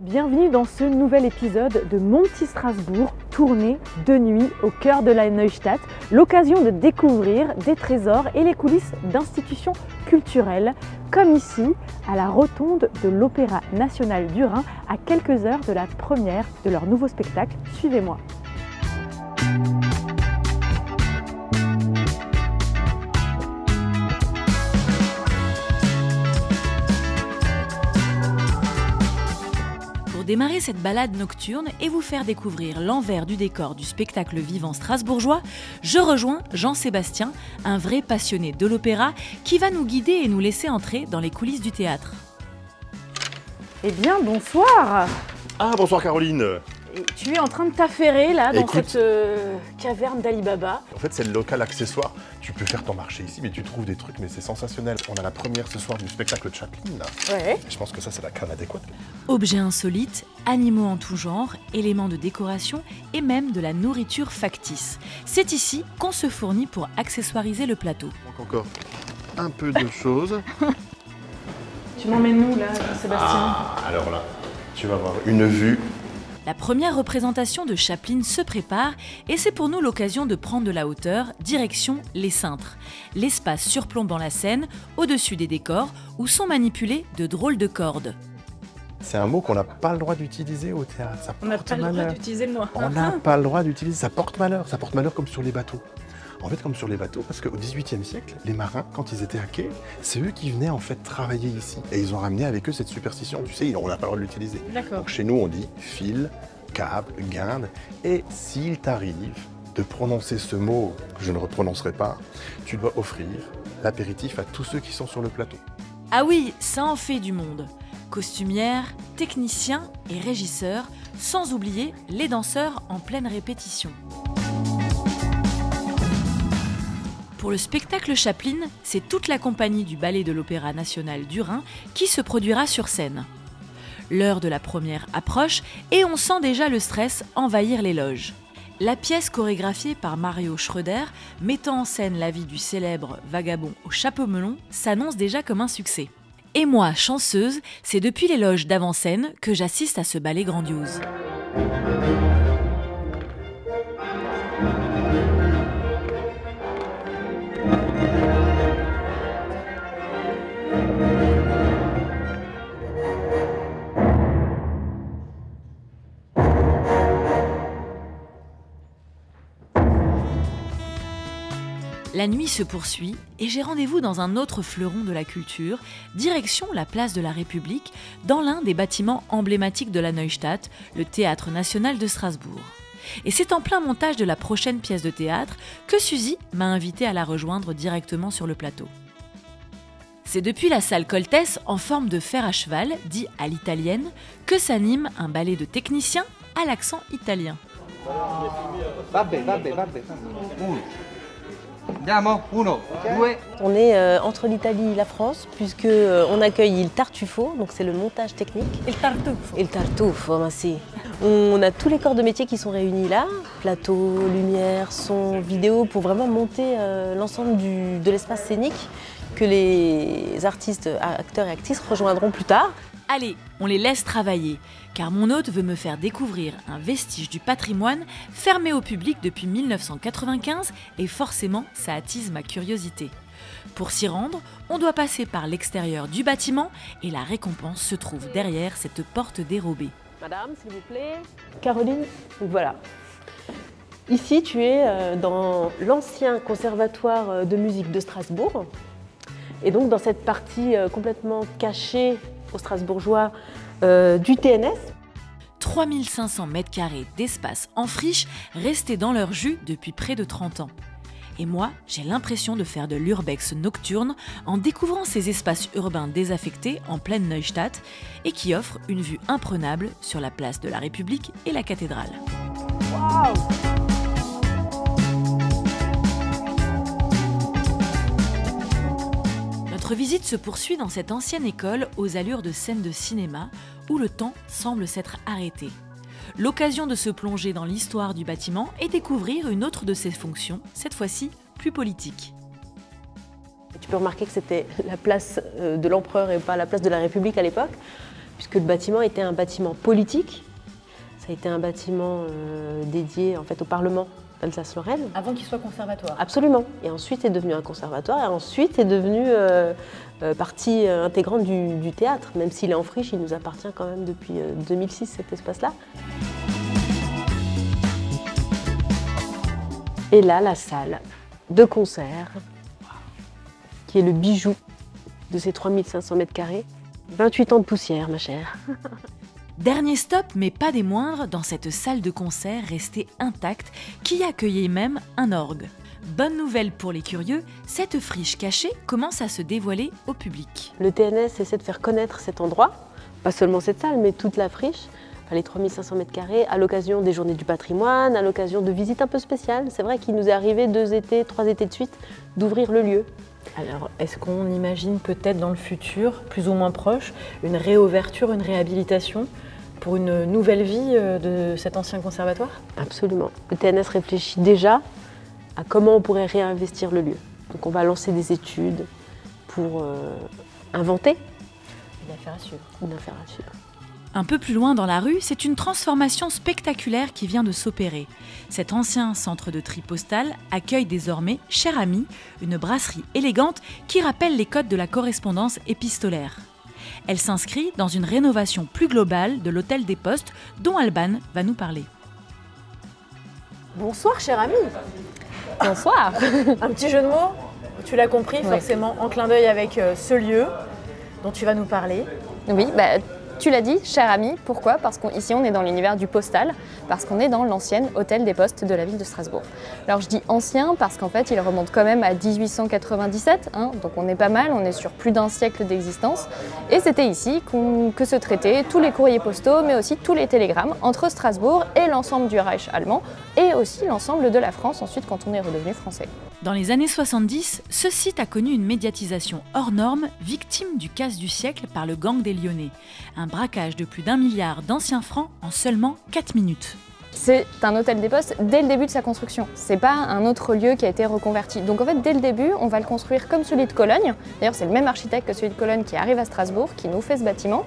Bienvenue dans ce nouvel épisode de Mon Petit Strasbourg, tourné de nuit au cœur de la Neustadt, l'occasion de découvrir des trésors et les coulisses d'institutions culturelles, comme ici à la rotonde de l'Opéra National du Rhin, à quelques heures de la première de leur nouveau spectacle. Suivez-moi. Pour démarrer cette balade nocturne et vous faire découvrir l'envers du décor du spectacle vivant strasbourgeois, je rejoins Jean-Sébastien, un vrai passionné de l'opéra, qui va nous guider et nous laisser entrer dans les coulisses du théâtre. Eh bien, bonsoir. Ah, bonsoir Caroline. Et tu es en train de t'affairer là dans Écoute, cette caverne d'Ali Baba. En fait, c'est le local accessoire. Tu peux faire ton marché ici, mais tu trouves des trucs, mais c'est sensationnel. On a la première ce soir du spectacle de Chaplin, là. Ouais. Je pense que ça, c'est la crème adéquate. Objets insolites, animaux en tout genre, éléments de décoration et même de la nourriture factice. C'est ici qu'on se fournit pour accessoiriser le plateau. Il manque encore un peu de choses. Tu m'emmènes où là, Jean-Sébastien? Ah, alors là, tu vas voir une vue. La première représentation de Chaplin se prépare et c'est pour nous l'occasion de prendre de la hauteur, direction les cintres, l'espace surplombant la scène, au-dessus des décors, où sont manipulées de drôles de cordes. C'est un mot qu'on n'a pas le droit d'utiliser au théâtre. Ça On n'a porte pas le droit malheur. d'utiliser le mot. On n'a pas le droit d'utiliser, ça porte malheur. Ça porte malheur comme sur les bateaux. En fait, comme sur les bateaux, parce qu'au XVIIIe siècle, les marins, quand ils étaient à quai, c'est eux qui venaient en fait travailler ici. Et ils ont ramené avec eux cette superstition. Tu sais, on n'a pas le droit de l'utiliser. D'accord. Donc chez nous, on dit fil, câble, guinde. Et s'il t'arrive de prononcer ce mot que je ne reprononcerai pas, tu dois offrir l'apéritif à tous ceux qui sont sur le plateau. Ah oui, ça en fait du monde. Costumières, techniciens et régisseurs, sans oublier les danseurs en pleine répétition. Pour le spectacle Chaplin, c'est toute la compagnie du Ballet de l'Opéra National du Rhin qui se produira sur scène. L'heure de la première approche et on sent déjà le stress envahir les loges. La pièce chorégraphiée par Mario Schröder, mettant en scène la vie du célèbre vagabond au chapeau melon, s'annonce déjà comme un succès. Et moi, chanceuse, c'est depuis les loges d'avant-scène que j'assiste à ce ballet grandiose. La nuit se poursuit et j'ai rendez-vous dans un autre fleuron de la culture, direction la place de la République, dans l'un des bâtiments emblématiques de la Neustadt, le Théâtre National de Strasbourg. Et c'est en plein montage de la prochaine pièce de théâtre que Suzy m'a invité à la rejoindre directement sur le plateau. C'est depuis la salle Coltès en forme de fer à cheval, dit à l'italienne, que s'anime un ballet de techniciens à l'accent italien. On est entre l'Italie et la France, puisque on accueille il Tartufo, donc c'est le montage technique. Il tartufo. Il Tartufo, merci. On a tous les corps de métier qui sont réunis là, plateau, lumière, son, vidéo, pour vraiment monter l'ensemble de l'espace scénique que les artistes, acteurs et actrices rejoindront plus tard. Allez, on les laisse travailler, car mon hôte veut me faire découvrir un vestige du patrimoine fermé au public depuis 1995 et forcément, ça attise ma curiosité. Pour s'y rendre, on doit passer par l'extérieur du bâtiment et la récompense se trouve derrière cette porte dérobée. Madame, s'il vous plaît. Caroline, donc voilà. Ici, tu es dans l'ancien conservatoire de musique de Strasbourg. Et donc, dans cette partie complètement cachée aux Strasbourgeois du TNS. 3500 m² d'espace en friche restés dans leur jus depuis près de 30 ans. Et moi, j'ai l'impression de faire de l'urbex nocturne en découvrant ces espaces urbains désaffectés en pleine Neustadt et qui offrent une vue imprenable sur la place de la République et la cathédrale. Waouh! Notre visite se poursuit dans cette ancienne école aux allures de scène de cinéma où le temps semble s'être arrêté. L'occasion de se plonger dans l'histoire du bâtiment et découvrir une autre de ses fonctions, cette fois-ci plus politique. Tu peux remarquer que c'était la place de l'empereur et pas la place de la République à l'époque. puisque le bâtiment était un bâtiment politique. Ça a été un bâtiment dédié en fait, au Parlement d'Alsace-Lorraine. Avant qu'il soit conservatoire. Absolument. Et ensuite est devenu un conservatoire et ensuite est devenu partie intégrante du théâtre. Même s'il est en friche, il nous appartient quand même depuis 2006, cet espace-là. Et là, la salle de concert, qui est le bijou de ces 3500 mètres carrés. 28 ans de poussière, ma chère. Dernier stop, mais pas des moindres, dans cette salle de concert restée intacte, qui accueillait même un orgue. Bonne nouvelle pour les curieux, cette friche cachée commence à se dévoiler au public. Le TNS essaie de faire connaître cet endroit, pas seulement cette salle, mais toute la friche, les 3500 mètres carrés, à l'occasion des journées du patrimoine, à l'occasion de visites un peu spéciales. C'est vrai qu'il nous est arrivé 2 étés, 3 étés de suite, d'ouvrir le lieu. Alors, est-ce qu'on imagine peut-être dans le futur, plus ou moins proche, une réouverture, une réhabilitation pour une nouvelle vie de cet ancien conservatoire? Absolument. Le TNS réfléchit déjà à comment on pourrait réinvestir le lieu. Donc on va lancer des études pour inventer Une affaire à suivre. une affaire à suivre. Un peu plus loin dans la rue, c'est une transformation spectaculaire qui vient de s'opérer. Cet ancien centre de tri postal accueille désormais Cher Ami, une brasserie élégante qui rappelle les codes de la correspondance épistolaire. Elle s'inscrit dans une rénovation plus globale de l'hôtel des Postes dont Alban va nous parler. Bonsoir, cher ami. Bonsoir. Un petit jeu de mots, tu l'as compris, forcément, en clin d'œil avec ce lieu dont tu vas nous parler. Oui, tu l'as dit, cher ami. Pourquoi? Parce qu'ici, on est dans l'univers du postal, parce qu'on est dans l'ancienne hôtel des Postes de la ville de Strasbourg. Alors, je dis ancien parce qu'en fait, il remonte quand même à 1897, donc on est pas mal, on est sur plus d'un siècle d'existence. Et c'était ici que se traitaient tous les courriers postaux, mais aussi tous les télégrammes entre Strasbourg et l'ensemble du Reich allemand, et aussi l'ensemble de la France ensuite quand on est redevenu français. Dans les années 70, ce site a connu une médiatisation hors norme, victime du casse du siècle par le gang des Lyonnais. Un braquage de plus d'1 milliard d'anciens francs en seulement 4 minutes. C'est un hôtel des Postes dès le début de sa construction. C'est pas un autre lieu qui a été reconverti. Donc en fait, dès le début, on va le construire comme celui de Cologne. D'ailleurs, c'est le même architecte que celui de Cologne qui arrive à Strasbourg, qui nous fait ce bâtiment,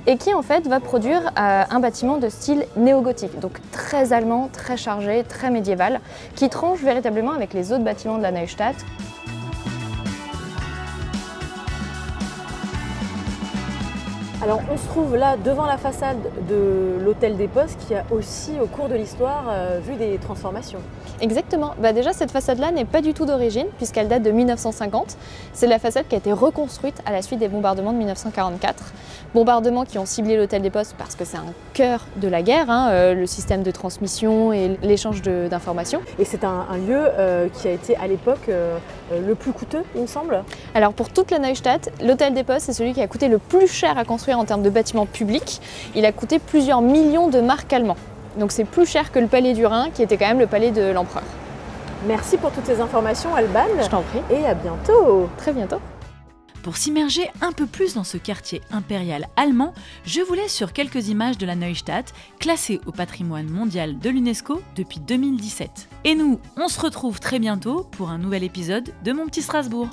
et qui en fait va produire un bâtiment de style néo-gothique, donc très allemand, très chargé, très médiéval, qui tranche véritablement avec les autres bâtiments de la Neustadt. Alors, on se trouve là devant la façade de l'hôtel des Postes qui a aussi, au cours de l'histoire, vu des transformations. Exactement. Déjà, cette façade-là n'est pas du tout d'origine, puisqu'elle date de 1950. C'est la façade qui a été reconstruite à la suite des bombardements de 1944. Bombardements qui ont ciblé l'hôtel des Postes parce que c'est un cœur de la guerre, le système de transmission et l'échange d'informations. Et c'est un lieu qui a été à l'époque le plus coûteux, il me semble. Alors pour toute la Neustadt, l'hôtel des Postes, c'est celui qui a coûté le plus cher à construire en termes de bâtiments publics. Il a coûté plusieurs millions de marks allemands. Donc c'est plus cher que le palais du Rhin, qui était quand même le palais de l'empereur. Merci pour toutes ces informations, Alban. Je t'en prie. Et à bientôt. Très bientôt. Pour s'immerger un peu plus dans ce quartier impérial allemand, je vous laisse sur quelques images de la Neustadt, classée au patrimoine mondial de l'UNESCO depuis 2017. Et nous, on se retrouve très bientôt pour un nouvel épisode de Mon Petit Strasbourg.